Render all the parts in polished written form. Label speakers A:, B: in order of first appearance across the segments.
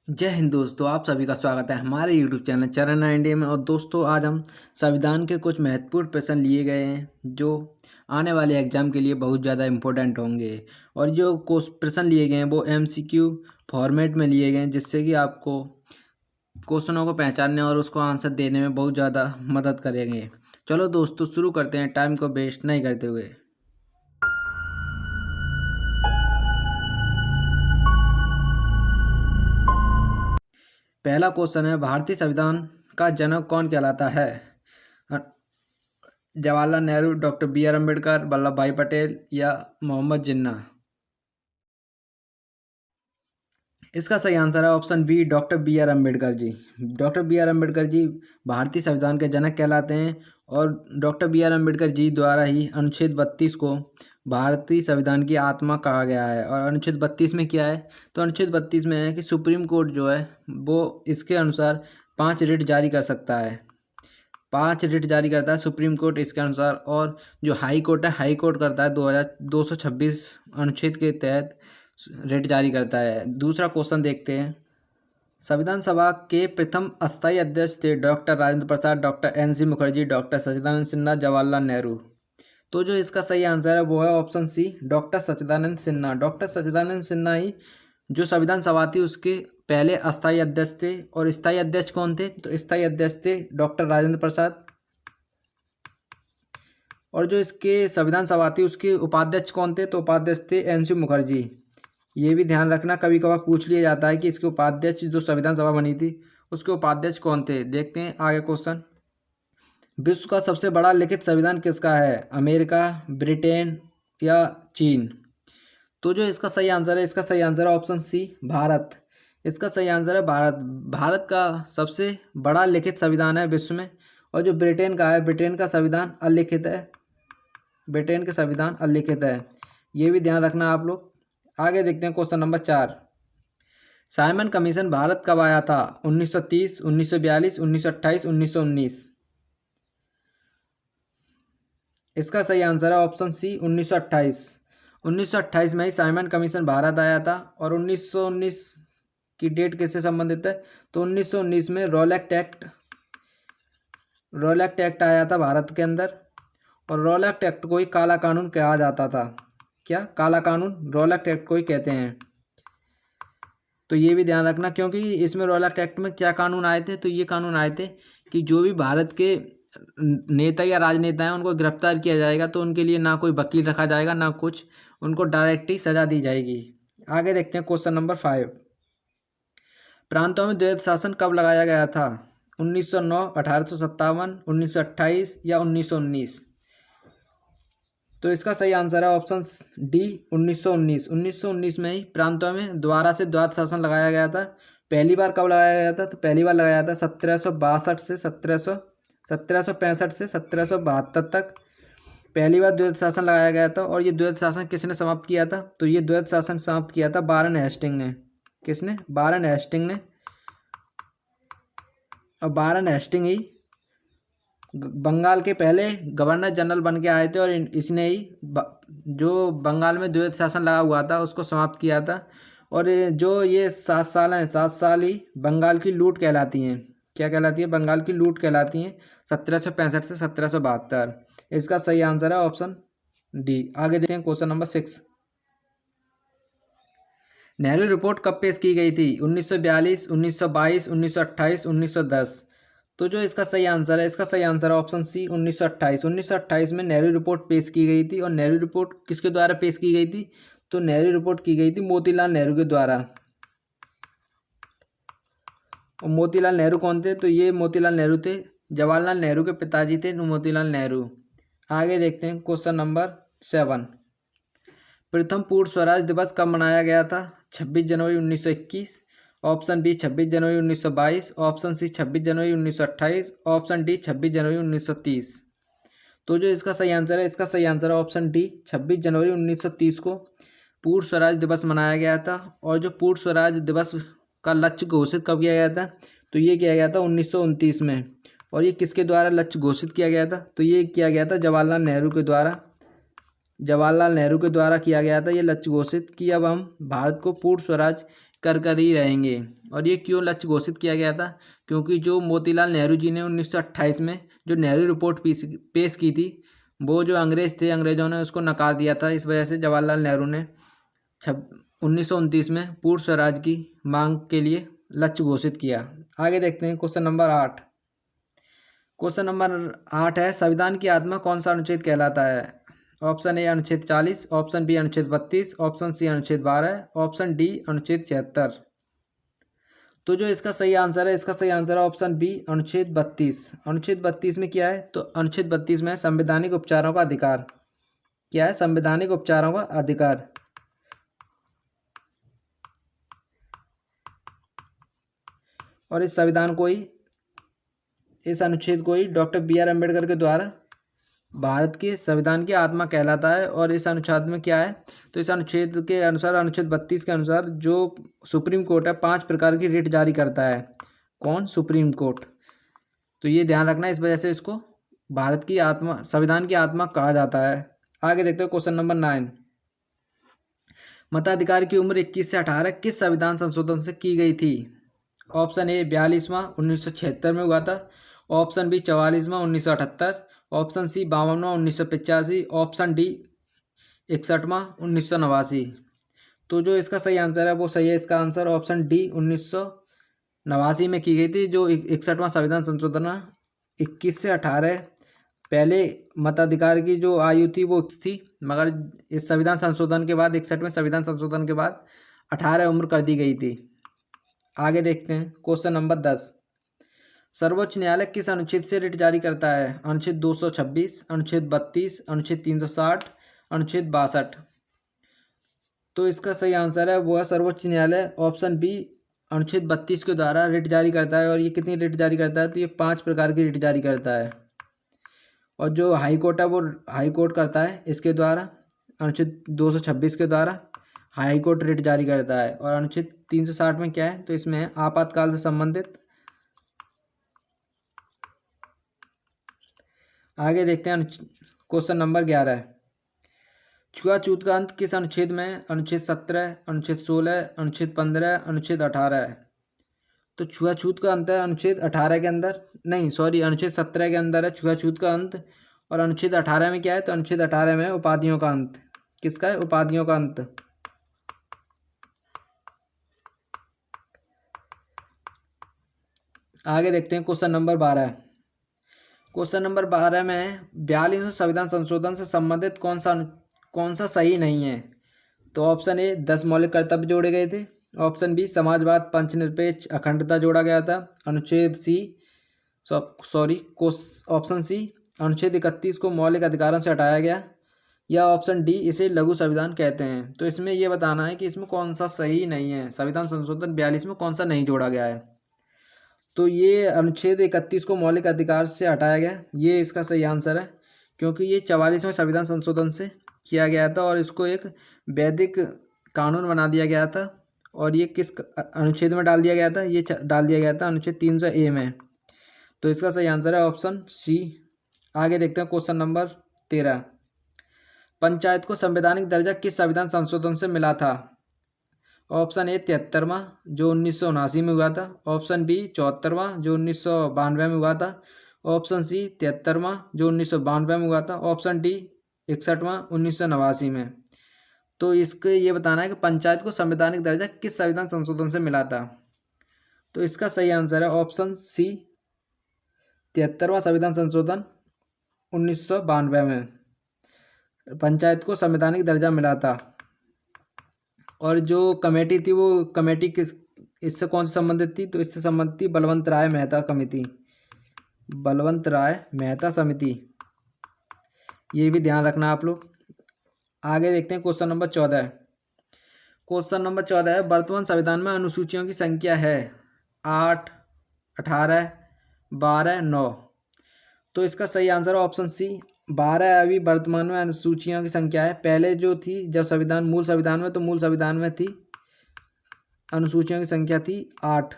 A: जय हिंद दोस्तों, आप सभी का स्वागत है हमारे यूट्यूब चैनल चरण इंडिया में। और दोस्तों, आज हम संविधान के कुछ महत्वपूर्ण प्रश्न लिए गए हैं जो आने वाले एग्जाम के लिए बहुत ज़्यादा इम्पोर्टेंट होंगे। और जो प्रश्न लिए गए हैं वो एमसीक्यू फॉर्मेट में लिए गए हैं, जिससे कि आपको क्वेश्चनों को पहचानने और उसको आंसर देने में बहुत ज़्यादा मदद करेंगे। चलो दोस्तों, शुरू करते हैं टाइम को वेस्ट नहीं करते हुए। पहला क्वेश्चन है, भारतीय संविधान का जनक कौन कहलाता है? Jawaharlal Nehru, doctor B R Ambedkar, Vallabh Bhai Patel या मोहम्मद जिन्ना? इसका सही आंसर है option B, doctor B R Ambedkar ji. Doctor B R Ambedkar ji भारतीय संविधान के जनक कहलाते हैं। और doctor B R Ambedkar ji द्वारा ही अनुच्छेद 32 को भारतीय संविधान की आत्मा कहा गया है। और अनुच्छेद 32 में क्या है? तो अनुच्छेद 32 में है कि सुप्रीम कोर्ट जो है वो इसके अनुसार 5 रिट जारी कर सकता है। 5 रिट जारी करता है सुप्रीम कोर्ट इसके अनुसार। और जो हाई कोर्ट है, हाई कोर्ट करता है 2226 अनुच्छेद के तहत रिट जारी करता है। दूसरा क्वेश्चन देखते हैं। संविधान सभा के प्रथम अस्थायी अध्यक्ष थे doctor Rajendra Prasad, doctor NC. Mukherjee, doctor सच्चिदानंद सिन्हा, जवाहरलाल नेहरू? तो जो इसका सही आंसर है वो है ऑप्शन सी, डॉक्टर सच्चिदानंद सिन्हा। डॉक्टर सच्चिदानंद सिन्हा ही जो संविधान सभा थी उसके पहले अस्थायी अध्यक्ष थे। और स्थायी अध्यक्ष कौन थे? तो स्थायी अध्यक्ष थे डॉक्टर राजेंद्र प्रसाद। और जो इसके संविधान सभा थी उसके उपाध्यक्ष कौन थे? तो उपाध्यक्ष थे एन.सी. मुखर्जी। ये भी ध्यान रखना, कभी कभार पूछ लिया जाता है कि इसके उपाध्यक्ष जो संविधान सभा बनी थी उसके उपाध्यक्ष कौन थे। देखते हैं आगे क्वेश्चन। विश्व का सबसे बड़ा लिखित संविधान किसका है? अमेरिका, ब्रिटेन या चीन? तो जो इसका सही आंसर है, इसका सही आंसर है ऑप्शन सी, भारत। इसका सही आंसर है भारत। भारत का सबसे बड़ा लिखित संविधान है विश्व में। और जो ब्रिटेन का है, ब्रिटेन का संविधान अलिखित है। ब्रिटेन के संविधान अलिखित है, ये भी ध्यान रखना आप लोग। आगे देखते हैं question number 4। Simon commission Bharat कब आया था? 1930, 1942, 1928, 1919? इसका सही आंसर है ऑप्शन सी, 1928। 1928 में ही साइमन कमीशन भारत आया था। और 1919 की डेट किससे संबंधित है? तो 1919 में रॉल एक्ट आया था भारत के अंदर। और रॉल एक्ट को ही काला कानून कहा जाता था। क्या? काला कानून रॉल एक्ट को ही कहते हैं। तो ये भी ध्यान रखना, क्योंकि इसमें रॉल एक्ट में क्या कानून आए थे? तो ये कानून आए थे कि जो भी भारत के नेता या राजनेता हैं उनको गिरफ्तार किया जाएगा तो उनके लिए ना कोई वकील रखा जाएगा ना कुछ, उनको डायरेक्ट ही सजा दी जाएगी। आगे देखते हैं क्वेश्चन नंबर 5। प्रांतों में द्वैध शासन कब लगाया गया था? 1909, 1857, 1928 या 1919? तो इसका सही आंसर है ऑप्शन डी, 1919। 1919 में ही प्रांतों में दोबारा से द्वैध शासन लगाया गया था। पहली बार कब लगाया गया था? तो पहली बार लगाया था 1765 से 1772 तक पहली बार द्वैध शासन लगाया गया था। और ये द्वैध शासन किसने समाप्त किया था? तो ये द्वैध शासन समाप्त किया था वारेन हेस्टिंग ने। किसने? वारेन हेस्टिंग ने। और वारेन हेस्टिंग ही बंगाल के पहले गवर्नर जनरल बन के आए थे। और इसने ही जो बंगाल में द्वैध शासन लगा हुआ था उसको समाप्त किया था। और जो ये 7 साल हैं, 7 साल ही बंगाल की लूट कहलाती हैं। क्या कहलाती है? बंगाल की लूट कहलाती हैं, 1765 से 1772। इसका सही आंसर है ऑप्शन डी। आगे देखते हैं क्वेश्चन नंबर 6। नेहरू रिपोर्ट कब पेश की गई थी? 1942, 1922, 1928, 1910? तो जो इसका सही आंसर है, इसका सही आंसर है ऑप्शन सी, 1928। 1928 में नेहरू रिपोर्ट पेश की गई थी। और नेहरू रिपोर्ट किसके द्वारा पेश की गई थी? तो नेहरू रिपोर्ट की गई थी मोतीलाल नेहरू के द्वारा। और मोतीलाल नेहरू कौन थे? तो ये मोतीलाल नेहरू थे, जवाहरलाल नेहरू के पिताजी थे मोतीलाल नेहरू। आगे देखते हैं क्वेश्चन नंबर 7। प्रथम पूर्ण स्वराज दिवस कब मनाया गया था? 26 जनवरी 1921, ऑप्शन बी 26 जनवरी 1922, ऑप्शन सी 26 जनवरी 1928, ऑप्शन डी 26 जनवरी 1930? तो जो इसका सही आंसर है, इसका सही आंसर है ऑप्शन डी, 26 जनवरी 1930 को पूर्ण स्वराज दिवस मनाया गया था। और जो पूर्ण स्वराज दिवस का लक्ष्य घोषित कब किया गया था? तो ये किया गया था 1929 में। और ये किसके द्वारा लक्ष्य घोषित किया गया था? तो ये किया गया था जवाहरलाल नेहरू के द्वारा। जवाहरलाल नेहरू के द्वारा किया गया था ये लक्ष्य घोषित कि अब हम भारत को पूर्ण स्वराज कर ही रहेंगे। और ये क्यों लक्ष्य घोषित किया गया था? क्योंकि जो मोतीलाल नेहरू जी ने 1928 में जो नेहरू रिपोर्ट पेश की थी, वो जो अंग्रेज थे, अंग्रेजों ने उसको नकार दिया था। इस वजह से जवाहरलाल नेहरू ने 1929 में पूर्ण स्वराज की मांग के लिए लक्ष्य घोषित किया। आगे देखते हैं क्वेश्चन नंबर 8। क्वेश्चन नंबर 8 है, संविधान की आत्मा कौन सा अनुच्छेद कहलाता है? ऑप्शन ए अनुच्छेद 40, ऑप्शन बी अनुच्छेद 32, ऑप्शन सी अनुच्छेद 12, ऑप्शन डी अनुच्छेद 76। तो जो इसका सही आंसर है, इसका सही आंसर है ऑप्शन बी अनुच्छेद 32। अनुच्छेद 32 में क्या है? तो अनुच्छेद 32 में संवैधानिक उपचारों का अधिकार। क्या है? संवैधानिक उपचारों का अधिकार। और इस संविधान को ही, इस अनुच्छेद को ही डॉक्टर बी.आर. अम्बेडकर के द्वारा भारत के संविधान की आत्मा कहलाता है। और इस अनुच्छेद में क्या है? तो इस अनुच्छेद के अनुसार, अनुच्छेद 32 के अनुसार, जो सुप्रीम कोर्ट है 5 प्रकार की रिट जारी करता है। कौन? Supreme court. तो ये ध्यान रखना, इस वजह से इसको भारत की आत्मा, संविधान की आत्मा कहा जाता है। आगे देखते हैं क्वेश्चन नंबर 9। मताधिकार की उम्र 21 से 18 किस संविधान संशोधन से की गई थी? ऑप्शन ए 42वां 1976 में हुआ था, ऑप्शन बी 44वां 1978, ऑप्शन सी 52वां 1985, ऑप्शन डी 61वां 1989। तो जो इसका सही आंसर है वो सही है, इसका आंसर ऑप्शन डी 1989 में की गई थी। जो 61वां संविधान संशोधन 21 से 18, पहले मताधिकार की जो आयु थी वो थी, मगर इस संविधान संशोधन के बाद, 61वें संविधान संशोधन के बाद 18 उम्र कर दी गई थी। आगे देखते हैं क्वेश्चन नंबर 10। सर्वोच्च न्यायालय किस अनुच्छेद से रिट जारी करता है? अनुच्छेद 226, अनुच्छेद 32, अनुच्छेद 360, अनुच्छेद 62। तो इसका सही आंसर है वो है सर्वोच्च न्यायालय, ऑप्शन बी अनुच्छेद 32 के द्वारा रिट जारी करता है। और ये कितनी रिट जारी करता है? तो ये 5 प्रकार की रिट जारी करता है। और जो हाई कोर्ट है वो हाई कोर्ट करता है इसके द्वारा, अनुच्छेद 226 के द्वारा हाई कोर्ट रिट जारी करता है। और अनुच्छेद 360 में क्या है? तो इसमें है आपातकाल से संबंधित। आगे देखते हैं क्वेश्चन नंबर 11। छुआछूत का अंत किस अनुच्छेद में? अनुच्छेद 17, अनुच्छेद 16, अनुच्छेद 15, अनुच्छेद 18 है। तो छुआछूत का अंत है अनुच्छेद 18 के अंदर, नहीं सॉरी, अनुच्छेद 17 के अंदर है छुआछूत का अंत। और अनुच्छेद 18 में क्या है? तो अनुच्छेद 18 में उपाधियों का अंत। किसका है? उपाधियों का अंत। आगे देखते हैं क्वेश्चन नंबर 12। क्वेश्चन नंबर 12 में 42वें संविधान संशोधन से संबंधित कौन सा सही नहीं है? तो ऑप्शन ए 10 मौलिक कर्तव्य जोड़े गए थे, ऑप्शन बी समाजवाद, पंचनिरपेक्ष, अखंडता जोड़ा गया था, अनुच्छेद सी ऑप्शन सी अनुच्छेद 31 को मौलिक अधिकारों से हटाया गया, या ऑप्शन डी इसे लघु संविधान कहते हैं। तो इसमें यह बताना है कि इसमें कौन सा सही नहीं है, संविधान संशोधन 42 में कौन सा नहीं जोड़ा गया है। तो ये अनुच्छेद 31 को मौलिक अधिकार से हटाया गया, ये इसका सही आंसर है। क्योंकि ये 44वें संविधान संशोधन से किया गया था और इसको एक वैदिक कानून बना दिया गया था। और ये किस अनुच्छेद में डाल दिया गया था? ये डाल दिया गया था अनुच्छेद 300A में। तो इसका सही आंसर है ऑप्शन सी। आगे देखते हैं क्वेश्चन नंबर 13। पंचायत को संवैधानिक दर्जा किस संविधान संशोधन से मिला था? ऑप्शन ए 73वां जो 1979 में हुआ था, ऑप्शन बी 74वां जो 1992 में हुआ था, ऑप्शन सी 73वां जो 1992 में हुआ था, ऑप्शन डी 61वां 1989 में। तो इसके ये बताना है कि पंचायत को संवैधानिक दर्जा किस संविधान संशोधन से मिला था। तो इसका सही आंसर है ऑप्शन सी 73वां संविधान संशोधन 1992 में पंचायत को संवैधानिक दर्जा मिला था। और जो कमेटी थी वो कमेटी किस इससे कौन से संबंधित थी? तो इससे संबंधित थी बलवंत राय मेहता कमेटी, बलवंत राय मेहता समिति। ये भी ध्यान रखना आप लोग। आगे देखते हैं क्वेश्चन नंबर 14। क्वेश्चन नंबर 14 है, वर्तमान संविधान में अनुसूचियों की संख्या है 8, 18, 12, 9। तो इसका सही आंसर है ऑप्शन सी 12 अभी वर्तमान में अनुसूचियों की संख्या है। पहले जो थी जब संविधान मूल संविधान में, तो मूल संविधान में थी अनुसूचियों की संख्या थी 8।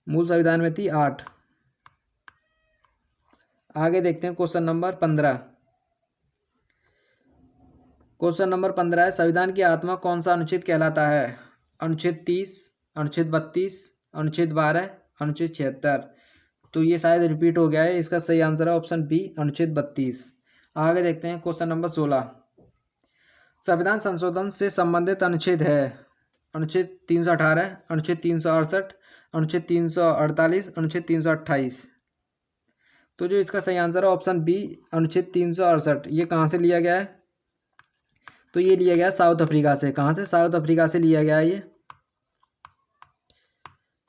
A: मूल संविधान में थी 8। आगे देखते हैं क्वेश्चन नंबर 15। क्वेश्चन नंबर 15 है, संविधान की आत्मा कौन सा अनुच्छेद कहलाता है? अनुच्छेद 30, अनुच्छेद 32, अनुच्छेद 12, अनुच्छेद 76। तो ये शायद रिपीट हो गया है, इसका सही आंसर है ऑप्शन बी, अनुच्छेद 32। आगे देखते हैं क्वेश्चन नंबर 16। संविधान संशोधन से संबंधित अनुच्छेद है अनुच्छेद 318, अनुच्छेद 368, अनुच्छेद 348, अनुच्छेद 328। तो जो इसका सही आंसर है ऑप्शन बी, अनुच्छेद 368। ये कहाँ से लिया गया है? तो ये लिया गया साउथ अफ्रीका से। कहाँ से? साउथ अफ्रीका से लिया गया है ये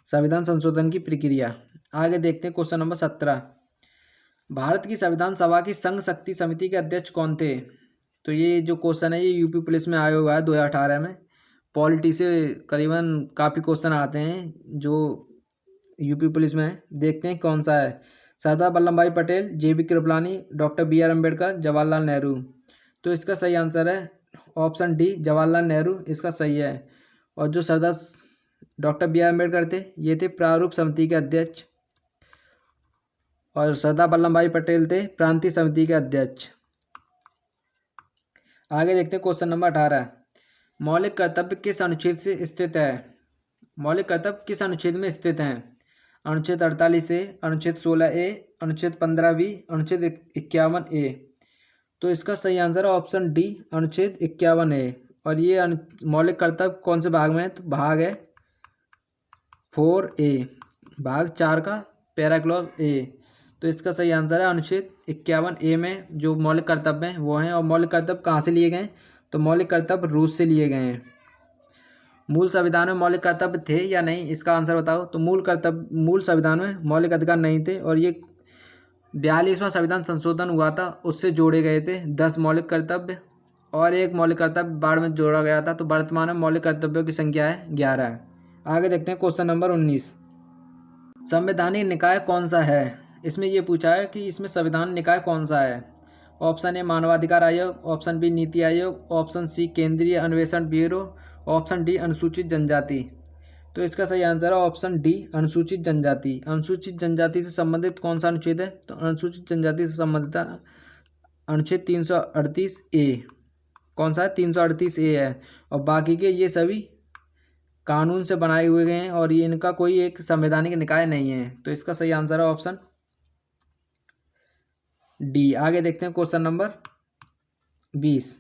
A: संविधान संशोधन की प्रक्रिया। आगे देखते हैं क्वेश्चन नंबर 17। भारत की संविधान सभा की संघ शक्ति समिति के अध्यक्ष कौन थे? तो ये जो क्वेश्चन है ये यूपी पुलिस में आया हुआ है 2018 में। पॉलिटी से करीबन काफ़ी क्वेश्चन आते हैं जो यूपी पुलिस में है। देखते हैं कौन सा है। Sardar Vallabh Bhai Patel, J B Kripalani, doctor B R Ambedkar, Jawaharlal Nehru. तो इसका सही आंसर है ऑप्शन डी, जवाहरलाल नेहरू इसका सही है। और जो सरदार डॉक्टर बी आर अम्बेडकर थे ये थे प्रारूप समिति के अध्यक्ष, और सरदार वल्लभ भाई पटेल थे प्रांतीय समिति के अध्यक्ष। आगे देखते हैं क्वेश्चन नंबर 18। मौलिक कर्तव्य किस अनुच्छेद से स्थित है? मौलिक कर्तव्य किस अनुच्छेद में स्थित हैं? अनुच्छेद 48 ए, अनुच्छेद 16 ए, अनुच्छेद 15 बी, अनुच्छेद 51 ए। तो इसका सही आंसर है ऑप्शन डी, अनुच्छेद 51 ए। और ये मौलिक कर्तव्य कौन से भाग में है? तो भाग है 4A, भाग 4 का पैराक्लॉज ए। तो इसका सही आंसर है अनुच्छेद 51A में जो मौलिक कर्तव्य हैं वो हैं। और मौलिक कर्तव्य कहाँ से लिए गए? तो मौलिक कर्तव्य रूस से लिए गए हैं। मूल संविधान में मौलिक कर्तव्य थे या नहीं, इसका आंसर बताओ। तो मूल संविधान में मौलिक अधिकार नहीं थे, और ये 42वां संविधान संशोधन हुआ था उससे जोड़े गए थे 10 मौलिक कर्तव्य, और एक मौलिक कर्तव्य बाद में जोड़ा गया था। तो वर्तमान में मौलिक कर्तव्यों की संख्या है 11। आगे देखते हैं क्वेश्चन नंबर 19। संवैधानिक निकाय कौन सा है? इसमें ये पूछा है कि इसमें संविधान निकाय कौन सा है। ऑप्शन ए मानवाधिकार आयोग, option B NITI Aayog, option C केंद्रीय अन्वेषण ब्यूरो, ऑप्शन डी अनुसूचित जनजाति। तो इसका सही आंसर है ऑप्शन डी, अनुसूचित जनजाति। अनुसूचित जनजाति से संबंधित कौन सा अनुच्छेद है? तो अनुसूचित जनजाति से संबंधित अनुच्छेद 338 ए। कौन सा है? 338 ए है। और बाकी के ये सभी कानून से बनाए हुए गए हैं, और ये इनका कोई एक संवैधानिक निकाय नहीं है। तो इसका सही आंसर है ऑप्शन डी। आगे देखते हैं क्वेश्चन नंबर 20।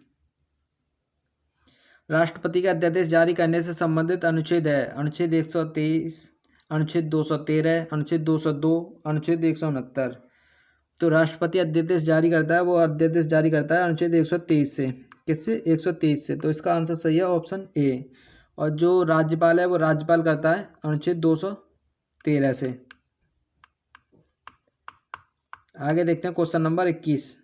A: राष्ट्रपति का अध्यादेश जारी करने से संबंधित अनुच्छेद है अनुच्छेद 123, अनुच्छेद 213, अनुच्छेद 202, अनुच्छेद 169। तो राष्ट्रपति अध्यादेश जारी करता है, वो अध्यादेश जारी करता है अनुच्छेद 123 से। किससे? 123 से। तो इसका आंसर सही है ऑप्शन ए। और जो राज्यपाल है वो राज्यपाल करता है अनुच्छेद 213 से। आगे देखते हैं क्वेश्चन नंबर 21।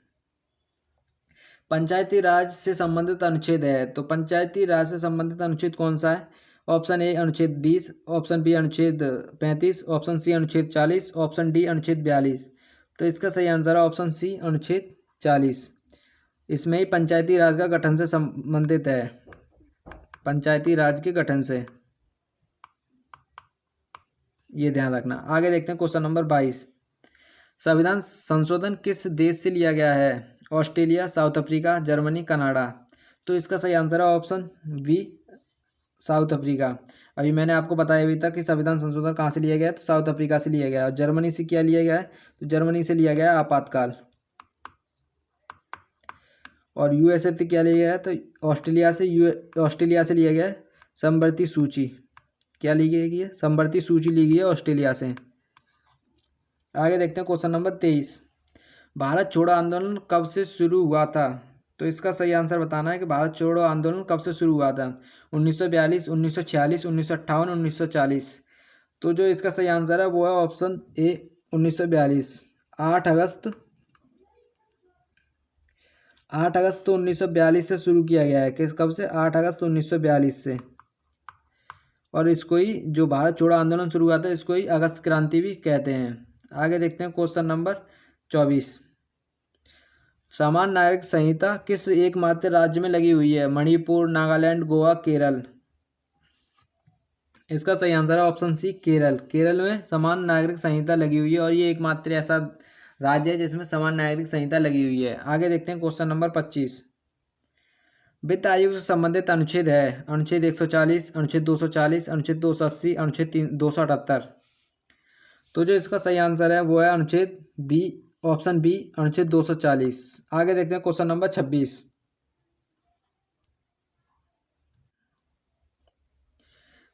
A: पंचायती राज से संबंधित अनुच्छेद है। तो पंचायती राज से संबंधित अनुच्छेद कौन सा है? ऑप्शन ए अनुच्छेद 20, ऑप्शन बी अनुच्छेद 35, ऑप्शन सी अनुच्छेद 40, ऑप्शन डी अनुच्छेद 42। तो इसका सही आंसर है ऑप्शन सी, अनुच्छेद 40। इसमें ही पंचायती राज का गठन से संबंधित है, पंचायती राज के गठन से, ये ध्यान रखना। आगे देखते हैं क्वेश्चन नंबर 22। संविधान संशोधन किस देश से लिया गया है? Australia, south Africa, Germany, Canada. तो इसका सही आंसर है ऑप्शन बी, साउथ अफ्रीका। अभी मैंने आपको बताया भी था कि संविधान संशोधन कहाँ से लिया गया है, तो साउथ अफ्रीका से लिया गया है। और जर्मनी से क्या लिया गया है? तो जर्मनी से लिया गया है आपातकाल। और यूएसए से क्या लिया गया है? तो ऑस्ट्रेलिया से लिया गया है समवर्ती सूची। क्या ली गई है? समवर्ती सूची ली गई है ऑस्ट्रेलिया से। आगे देखते हैं क्वेश्चन नंबर 23। भारत छोड़ो आंदोलन कब से शुरू हुआ था? तो इसका सही आंसर बताना है कि भारत छोड़ो आंदोलन कब से शुरू हुआ था। 1942, 1946, 1958, 1940। तो जो इसका सही आंसर है वो है ऑप्शन ए, 1942। 8 अगस्त 1942 से शुरू किया गया है। कब से? 8 अगस्त 1942 से। और इसको ही जो भारत छोड़ो आंदोलन शुरू हुआ था इसको ही अगस्त क्रांति भी कहते हैं। आगे देखते हैं क्वेश्चन नंबर 24। सामान्य नागरिक संहिता किस एकमात्र राज्य में लगी हुई है? मणिपुर, नागालैंड, गोवा, केरल। इसका सही आंसर है ऑप्शन सी, केरल। केरल में सामान्य नागरिक संहिता लगी हुई है, और ये एकमात्र ऐसा राज्य है जिसमें सामान्य नागरिक संहिता लगी हुई है। आगे देखते हैं क्वेश्चन नंबर 25। वित्त आयोग से संबंधित अनुच्छेद है अनुच्छेद 140, अनुच्छेद 240, अनुच्छेद 280, अनुच्छेद 278। तो जो इसका सही आंसर है वो है अनुच्छेद बी, ऑप्शन बी, अनुच्छेद 240। आगे देखते हैं क्वेश्चन नंबर 26।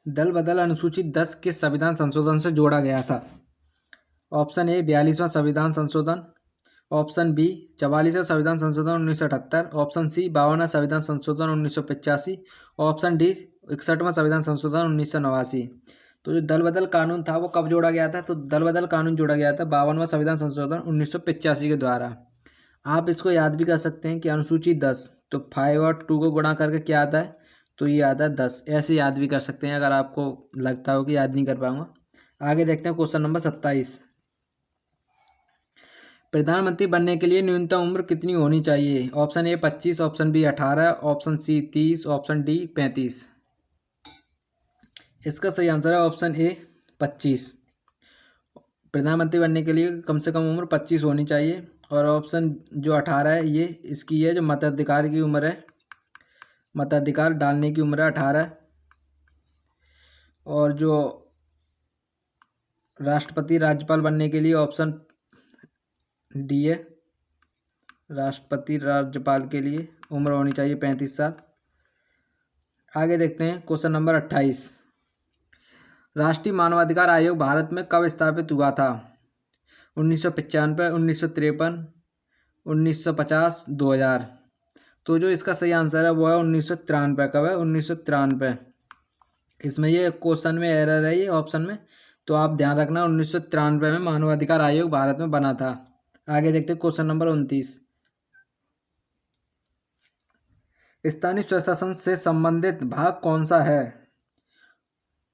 A: दल बदल अनुसूची 10 के संविधान संशोधन से जोड़ा गया था। ऑप्शन ए 42वां संविधान संशोधन, ऑप्शन बी 44वां संविधान संशोधन 1978, ऑप्शन सी 52वां संविधान संशोधन 1985, ऑप्शन डी 61वां संविधान संशोधन 1989। तो जो दल बदल कानून था वो कब जोड़ा गया था? तो दल बदल कानून जोड़ा गया था 52वां संविधान संशोधन 1985 के द्वारा। आप इसको याद भी कर सकते हैं कि अनुसूची 10, तो 5 और 2 को गुणा करके क्या आता है? तो ये आता है 10। ऐसे याद भी कर सकते हैं अगर आपको लगता हो कि याद नहीं कर पाऊंगा। आगे देखते हैं क्वेश्चन नंबर 27। प्रधानमंत्री बनने के लिए न्यूनतम उम्र कितनी होनी चाहिए? Option A 25, option B 18, option C 30, option D 35। इसका सही आंसर है ऑप्शन ए 25। प्रधानमंत्री बनने के लिए कम से कम उम्र 25 होनी चाहिए। और ऑप्शन जो 18 है ये इसकी है जो मताधिकार की उम्र है, मताधिकार डालने की उम्र है 18। और जो राष्ट्रपति राज्यपाल बनने के लिए ऑप्शन डी है, राष्ट्रपति राज्यपाल के लिए उम्र होनी चाहिए 35 साल। आगे देखते हैं क्वेश्चन नंबर 28। राष्ट्रीय मानवाधिकार आयोग भारत में कब स्थापित हुआ था? 1995, 1953, 1950, 2000। तो जो इसका सही आंसर है वो है 1993। कब है? 1993। इसमें ये क्वेश्चन में एरर है ये ऑप्शन में, तो आप ध्यान रखना 1993 में मानवाधिकार आयोग भारत में बना था। आगे देखते हैं क्वेश्चन नंबर 29। स्थानीय स्वशासन से संबंधित भाग कौन सा है?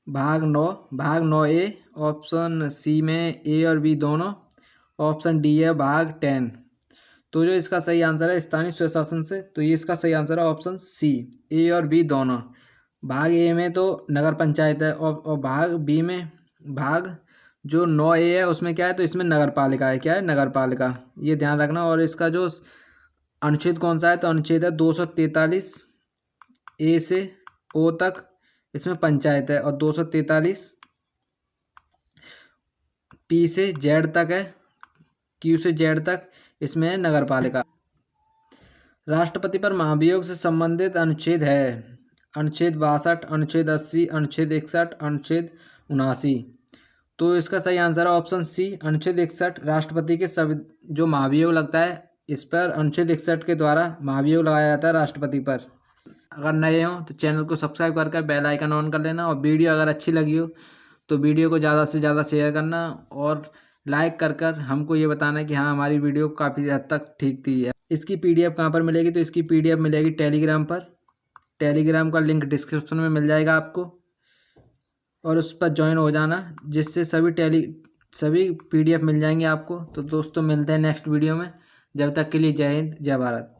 A: भाग 9 ए, ऑप्शन सी में ए और बी दोनों, ऑप्शन डी है भाग 10। तो जो इसका सही आंसर है स्थानीय स्वशासन से, तो ये इसका सही आंसर है ऑप्शन सी, ए और बी दोनों। भाग ए में तो नगर पंचायत है और भाग बी में भाग जो 9 ए है उसमें क्या है? तो इसमें नगर पालिका है। क्या है? नगर पालिका। ये ध्यान रखना। और इसका जो अनुच्छेद कौन सा है? तो अनुच्छेद है 243 ए से ओ तक, इसमें पंचायत है। और 243 पी से जेड तक है, क्यू से जेड तक, इसमें है नगर पालिका। राष्ट्रपति पर महाभियोग से संबंधित अनुच्छेद है अनुच्छेद 62, अनुच्छेद 80, अनुच्छेद 61, अनुच्छेद 79। तो इसका सही आंसर है ऑप्शन सी, अनुच्छेद 61। राष्ट्रपति के सब जो महाभियोग लगता है इस पर अनुच्छेद 61 के द्वारा महाभियोग लगाया जाता है राष्ट्रपति पर। अगर नए हो तो चैनल को सब्सक्राइब कर बेल आइकन ऑन कर लेना। और वीडियो अगर अच्छी लगी हो तो वीडियो को ज़्यादा से ज़्यादा शेयर करना और लाइक कर हमको ये बताना कि हाँ हमारी वीडियो काफ़ी हद तक ठीक थी। इसकी पीडीएफ कहाँ पर मिलेगी? तो इसकी पीडीएफ मिलेगी टेलीग्राम पर। टेलीग्राम का लिंक डिस्क्रिप्शन में मिल जाएगा आपको, और उस पर ज्वाइन हो जाना, जिससे सभी पीडीएफ मिल जाएंगे आपको। तो दोस्तों मिलते हैं नेक्स्ट वीडियो में। जब तक के लिए जय हिंद, जय भारत।